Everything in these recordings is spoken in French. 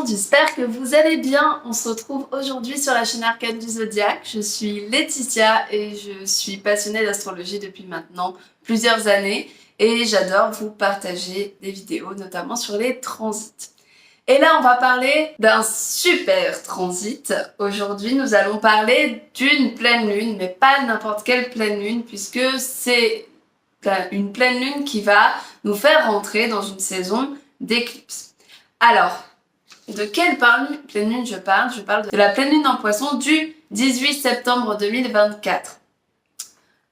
monde, j'espère que vous allez bien. On se retrouve aujourd'hui sur la chaîne Arcane du Zodiaque. Je suis Laetitia et je suis passionnée d'astrologie depuis maintenant plusieurs années et j'adore vous partager des vidéos, notamment sur les transits. Et là, on va parler d'un super transit. Aujourd'hui, nous allons parler d'une pleine lune, mais pas n'importe quelle pleine lune, puisque c'est une pleine lune qui va nous faire rentrer dans une saison d'éclipse. Alors, de quelle pleine lune je parle? Je parle de la pleine lune en Poisson du 18 septembre 2024.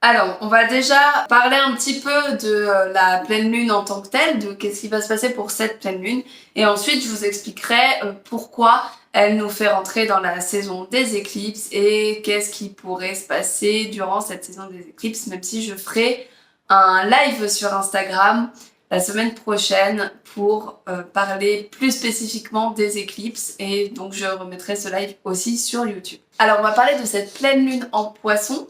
Alors, on va déjà parler un petit peu de la pleine lune en tant que telle, de qu'est-ce qui va se passer pour cette pleine lune, et ensuite je vous expliquerai pourquoi elle nous fait rentrer dans la saison des éclipses et qu'est-ce qui pourrait se passer durant cette saison des éclipses, même si je ferai un live sur Instagram la semaine prochaine pour parler plus spécifiquement des éclipses, et donc je remettrai ce live aussi sur YouTube. Alors on va parler de cette pleine lune en Poisson.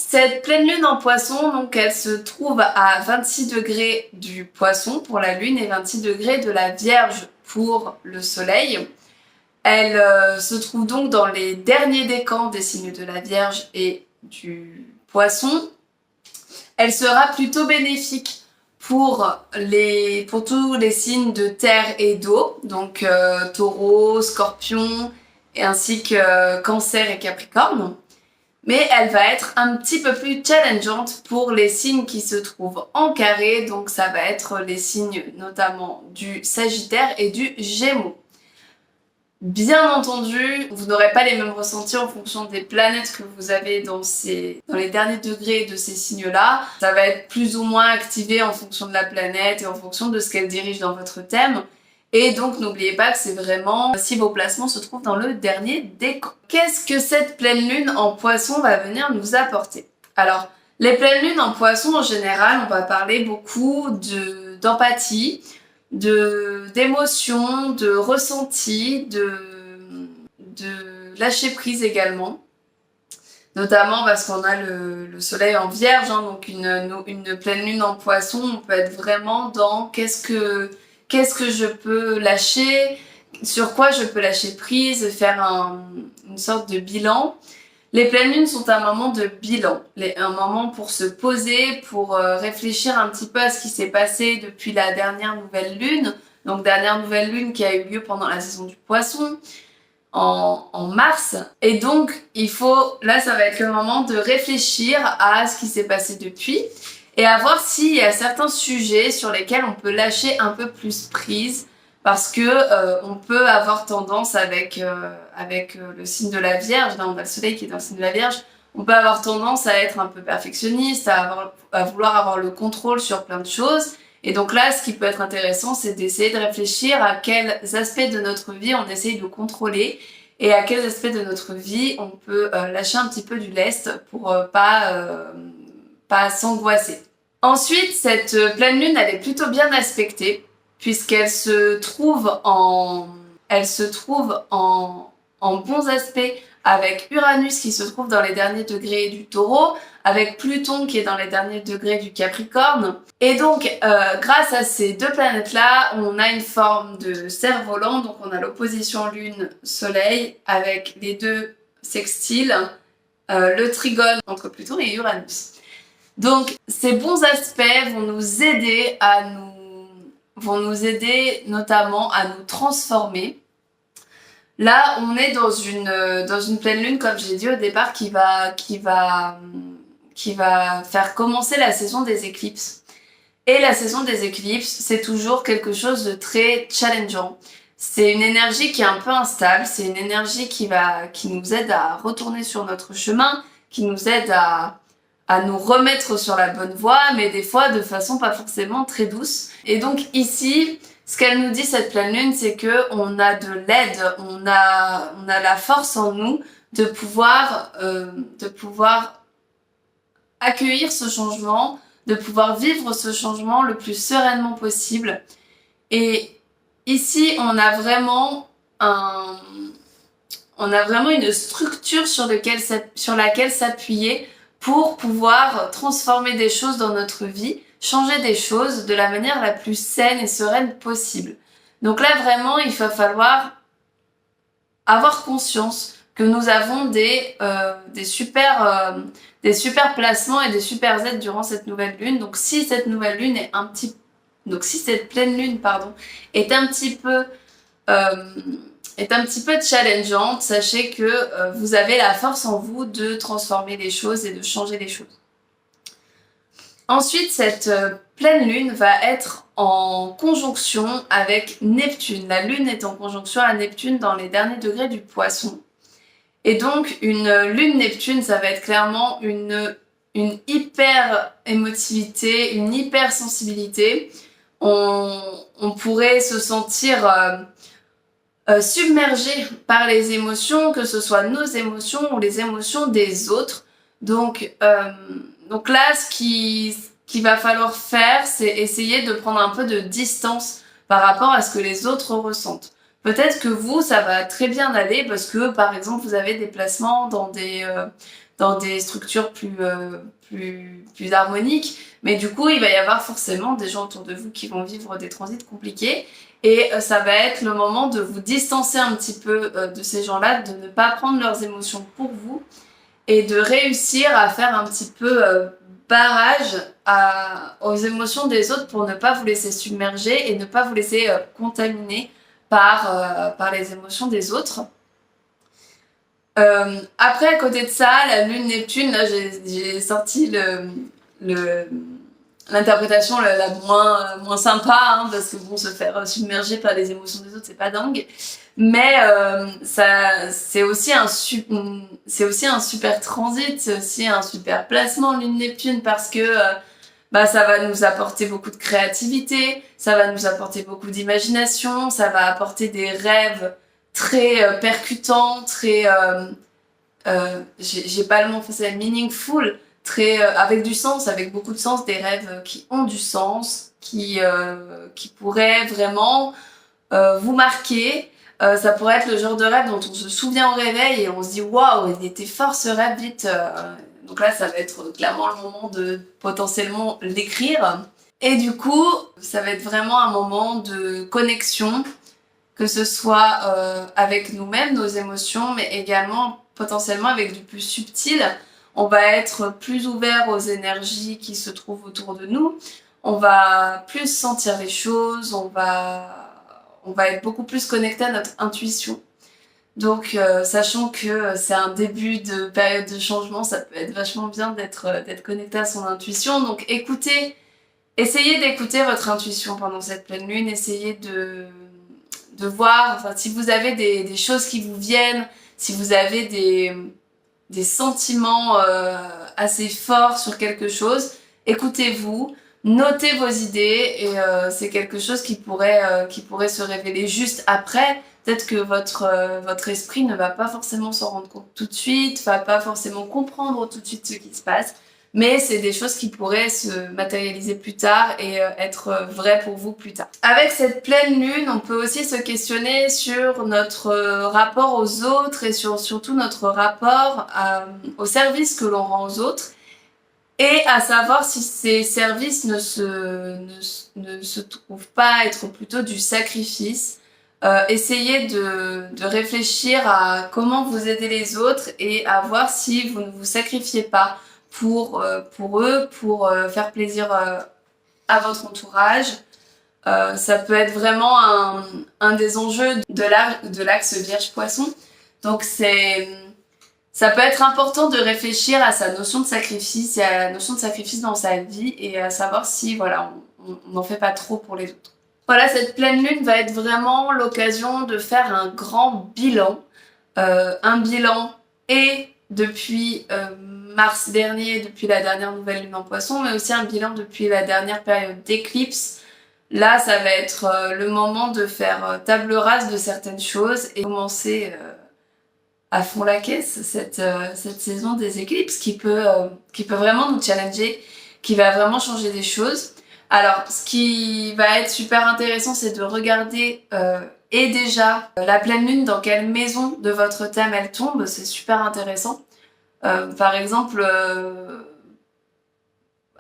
Cette pleine lune en Poisson, donc elle se trouve à 26 degrés du Poisson pour la lune et 26 degrés de la Vierge pour le soleil. Elle se trouve donc dans les derniers décans des signes de la Vierge et du Poisson. Elle sera plutôt bénéfique pour tous les signes de terre et d'eau, donc Taureau, Scorpion, et ainsi que Cancer et Capricorne. Mais elle va être un petit peu plus challengeante pour les signes qui se trouvent en carré, donc ça va être les signes notamment du Sagittaire et du Gémeaux. Bien entendu, vous n'aurez pas les mêmes ressentis en fonction des planètes que vous avez dans les derniers degrés de ces signes-là. Ça va être plus ou moins activé en fonction de la planète et en fonction de ce qu'elle dirige dans votre thème. Et donc n'oubliez pas que c'est vraiment si vos placements se trouvent dans le dernier décan. Qu'est-ce que cette pleine lune en Poisson va venir nous apporter? Alors, les pleines lunes en Poisson en général, on va parler beaucoup d'empathie, d'émotion, de ressenti, de lâcher prise également. Notamment parce qu'on a le soleil en Vierge, hein, donc une pleine lune en Poisson, on peut être vraiment dans qu'est-ce que je peux lâcher, sur quoi je peux lâcher prise, faire une sorte de bilan. Les pleines lunes sont un moment de bilan, un moment pour se poser, pour réfléchir un petit peu à ce qui s'est passé depuis la dernière nouvelle lune, donc dernière nouvelle lune qui a eu lieu pendant la saison du Poisson, en mars. Et donc, là ça va être le moment de réfléchir à ce qui s'est passé depuis, et à voir s'il y a certains sujets sur lesquels on peut lâcher un peu plus prise, parce que on peut avoir tendance avec le signe de la Vierge, là on a le soleil qui est dans le signe de la Vierge, on peut avoir tendance à être un peu perfectionniste, à vouloir avoir le contrôle sur plein de choses. Et donc là, ce qui peut être intéressant, c'est d'essayer de réfléchir à quels aspects de notre vie on essaye de contrôler et à quels aspects de notre vie on peut lâcher un petit peu du lest pour pas s'angoisser. Ensuite, cette pleine lune, elle est plutôt bien aspectée puisqu'elle se trouve en bons aspects avec Uranus qui se trouve dans les derniers degrés du Taureau, avec Pluton qui est dans les derniers degrés du Capricorne. Et donc, grâce à ces deux planètes-là, on a une forme de cerf-volant, donc on a l'opposition Lune-Soleil avec les deux sextiles, le trigone entre Pluton et Uranus. Donc, ces bons aspects vont nous aider notamment à nous transformer. Là, on est dans une pleine lune, comme j'ai dit au départ, qui va faire commencer la saison des éclipses. Et la saison des éclipses, c'est toujours quelque chose de très challengeant. C'est une énergie qui est un peu instable, c'est une énergie qui nous aide à retourner sur notre chemin, qui nous aide à nous remettre sur la bonne voie, mais des fois de façon pas forcément très douce. Et donc ici, ce qu'elle nous dit cette pleine lune, c'est que on a de l'aide, on a la force en nous de pouvoir accueillir ce changement, de pouvoir vivre ce changement le plus sereinement possible. Et ici, on a vraiment une structure sur laquelle s'appuyer pour pouvoir transformer des choses dans notre vie, changer des choses de la manière la plus saine et sereine possible. Donc là, vraiment, il va falloir avoir conscience que nous avons des super placements et des super aides durant cette nouvelle lune. Donc si cette nouvelle lune est donc si cette pleine lune, pardon, est un petit peu challengeante, sachez que vous avez la force en vous de transformer les choses et de changer les choses. Ensuite, cette pleine lune va être en conjonction avec Neptune. La lune est en conjonction à Neptune dans les derniers degrés du Poisson. Et donc, une lune Neptune, ça va être clairement une hyper émotivité, une hyper sensibilité. On pourrait se sentir submergé par les émotions, que ce soit nos émotions ou les émotions des autres. Donc là, ce qu'il va falloir faire, c'est essayer de prendre un peu de distance par rapport à ce que les autres ressentent. Peut-être que vous, ça va très bien aller parce que, par exemple, vous avez des placements dans des structures plus harmoniques, mais du coup, il va y avoir forcément des gens autour de vous qui vont vivre des transits compliqués. Et ça va être le moment de vous distancer un petit peu de ces gens-là, de ne pas prendre leurs émotions pour vous et de réussir à faire un petit peu barrage aux émotions des autres pour ne pas vous laisser submerger et ne pas vous laisser contaminer par les émotions des autres. Après, à côté de ça, la lune Neptune, là j'ai sorti l'interprétation la moins sympa, hein, parce que bon, se faire submerger par les émotions des autres, c'est pas dingue. Mais c'est aussi un super transit, c'est aussi un super placement lune Neptune parce que ça va nous apporter beaucoup de créativité, ça va nous apporter beaucoup d'imagination, ça va apporter des rêves très percutants, très j'ai pas le mot, c'est meaningful, très avec du sens, avec beaucoup de sens, des rêves qui ont du sens, qui pourraient vraiment vous marquer. Ça pourrait être le genre de rêve dont on se souvient au réveil et on se dit waouh, il était fort ce rêve, vite. Donc là, ça va être clairement le moment de potentiellement l'écrire. Et du coup, ça va être vraiment un moment de connexion, que ce soit avec nous-mêmes, nos émotions, mais également potentiellement avec du plus subtil. On va être plus ouvert aux énergies qui se trouvent autour de nous. On va plus sentir les choses, on va être beaucoup plus connecté à notre intuition. Donc, sachant que c'est un début de période de changement, ça peut être vachement bien d'être connecté à son intuition. Donc, essayez d'écouter votre intuition pendant cette pleine lune. Essayez de voir, enfin, si vous avez des choses qui vous viennent, si vous avez des sentiments assez forts sur quelque chose, écoutez-vous. Notez vos idées et c'est quelque chose qui pourrait se révéler juste après. Peut-être que votre esprit ne va pas forcément s'en rendre compte tout de suite, va pas forcément comprendre tout de suite ce qui se passe, mais c'est des choses qui pourraient se matérialiser plus tard et être vraies pour vous plus tard. Avec cette pleine lune, on peut aussi se questionner sur notre rapport aux autres et surtout notre rapport au service que l'on rend aux autres. Et à savoir si ces services ne se trouvent pas être plutôt du sacrifice. Essayez de réfléchir à comment vous aider les autres et à voir si vous ne vous sacrifiez pas pour eux, pour faire plaisir à votre entourage. Ça peut être vraiment un des enjeux de l'axe Vierge-Poisson. Donc ça peut être important de réfléchir à sa notion de sacrifice et à la notion de sacrifice dans sa vie et à savoir si voilà, on n'en fait pas trop pour les autres. Voilà, cette pleine lune va être vraiment l'occasion de faire un grand bilan. Un bilan et depuis mars dernier, depuis la dernière nouvelle lune en Poisson, mais aussi un bilan depuis la dernière période d'éclipse. Là, ça va être le moment de faire table rase de certaines choses et commencer à fond la caisse cette saison des éclipses qui peut vraiment nous challenger, qui va vraiment changer des choses. Alors, ce qui va être super intéressant, c'est de regarder et déjà la pleine lune, dans quelle maison de votre thème elle tombe, c'est super intéressant. Par exemple,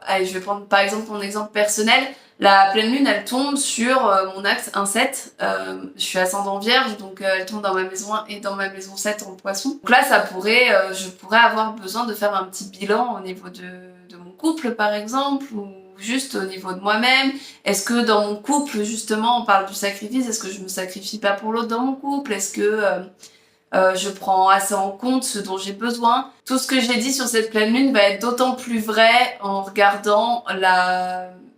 allez, je vais prendre par exemple mon exemple personnel. La pleine lune, elle tombe sur mon axe 1-7. Je suis ascendant vierge, donc elle tombe dans ma maison 1 et dans ma maison 7 en poisson. Donc là, je pourrais avoir besoin de faire un petit bilan au niveau de mon couple, par exemple, ou juste au niveau de moi-même. Est-ce que dans mon couple, justement, on parle du sacrifice, est-ce que je me sacrifie pas pour l'autre dans mon couple? Est-ce que je prends assez en compte ce dont j'ai besoin? Tout ce que j'ai dit sur cette pleine lune va être d'autant plus vrai en regardant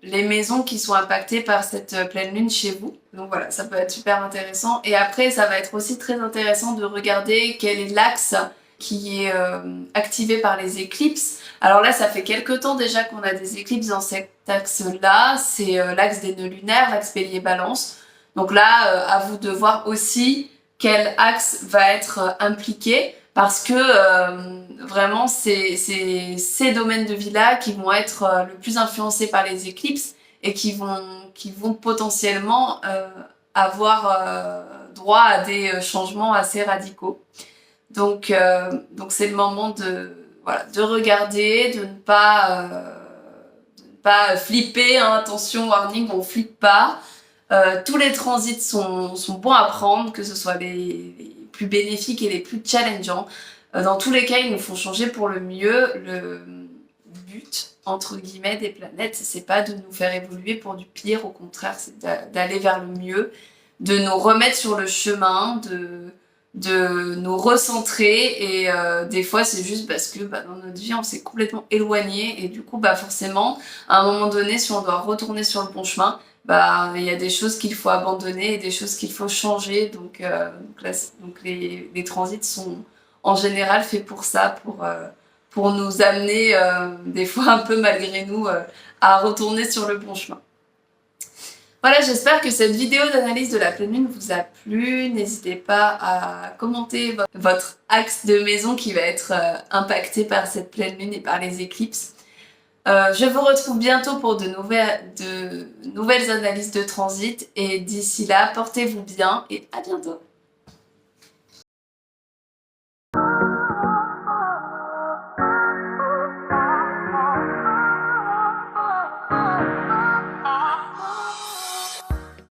les maisons qui sont impactées par cette pleine lune chez vous. Donc voilà, ça peut être super intéressant. Et après, ça va être aussi très intéressant de regarder quel est l'axe qui est activé par les éclipses. Alors là, ça fait quelques temps déjà qu'on a des éclipses dans cet axe-là. C'est l'axe des nœuds lunaires, l'axe bélier-balance. Donc là, à vous de voir aussi quel axe va être impliqué, parce que vraiment c'est ces domaines de vie-là qui vont être le plus influencés par les éclipses et qui vont potentiellement avoir droit à des changements assez radicaux. Donc c'est le moment de regarder, de ne pas flipper, hein, attention, warning, on flippe pas. Tous les transits sont bons à prendre, que ce soit les plus bénéfiques et les plus challengeants. Dans tous les cas, ils nous font changer pour le mieux. Le but, entre guillemets, des planètes, c'est pas de nous faire évoluer pour du pire, au contraire, c'est d'aller vers le mieux, de nous remettre sur le chemin, de nous recentrer, et des fois c'est juste parce que dans notre vie on s'est complètement éloigné, et du coup forcément à un moment donné, si on doit retourner sur le bon chemin, il y a des choses qu'il faut abandonner et des choses qu'il faut changer. Donc les transits sont en général faits pour ça, pour nous amener des fois un peu malgré nous à retourner sur le bon chemin. Voilà, j'espère que cette vidéo d'analyse de la pleine lune vous a plu. N'hésitez pas à commenter votre axe de maison qui va être impacté par cette pleine lune et par les éclipses. Je vous retrouve bientôt pour de nouvelles analyses de transit, et d'ici là, portez-vous bien et à bientôt.